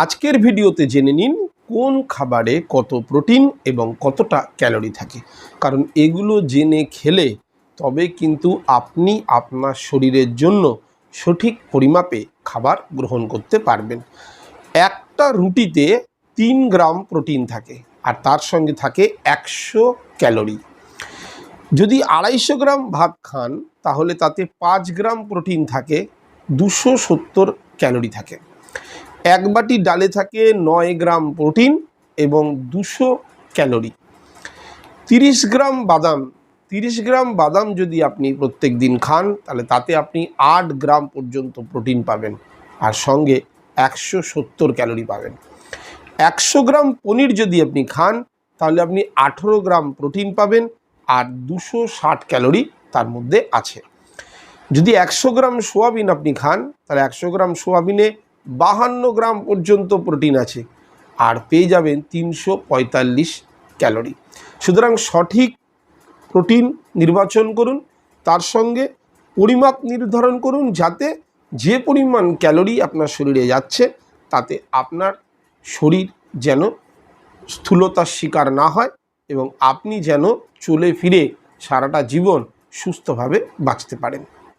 আজকের ভিডিওতে জেনে নিন কোন খাবারে কত প্রোটিন এবং কতটা ক্যালোরি থাকে, কারণ এগুলো জেনে খেলে তবে কিন্তু আপনি আপনার শরীরের জন্য সঠিক পরিমাপে খাবার গ্রহণ করতে পারবেন। একটা রুটিতে 3 গ্রাম প্রোটিন থাকে আর তার সঙ্গে থাকে 100 ক্যালোরি। যদি 250 গ্রাম ভাত খান তাহলে তাতে 5 গ্রাম প্রোটিন থাকে, 270 ক্যালোরি থাকে। এক বাটি ডালে থাকে 9 গ্রাম প্রোটিন এবং 200 ক্যালোরি। 30 গ্রাম বাদাম যদি আপনি প্রত্যেক দিন খান তাহলে তাতে আপনি 8 গ্রাম পর্যন্ত প্রোটিন পাবেন আর সঙ্গে 170 ক্যালোরি পাবেন। 100 গ্রাম পনির যদি আপনি খান তাহলে আপনি 18 গ্রাম প্রোটিন পাবেন আর 260 ক্যালোরি তার মধ্যে আছে। যদি 100 গ্রাম সোয়াবিন আপনি খান তাহলে 100 গ্রাম সোয়াবিনে 52 গ্রাম পর্যন্ত প্রোটিন আছে আর পেয়ে যাবেন 345 ক্যালোরি। সুতরাং সঠিক প্রোটিন নির্বাচন করুন, তার সঙ্গে পরিমাপ নির্ধারণ করুন যাতে যে পরিমাণ ক্যালোরি আপনার শরীরে যাচ্ছে তাতে আপনার শরীর যেন স্থূলতার শিকার না হয় এবং আপনি যেন চলে ফিরে সারাটা জীবন সুস্থভাবে বাঁচতে পারেন।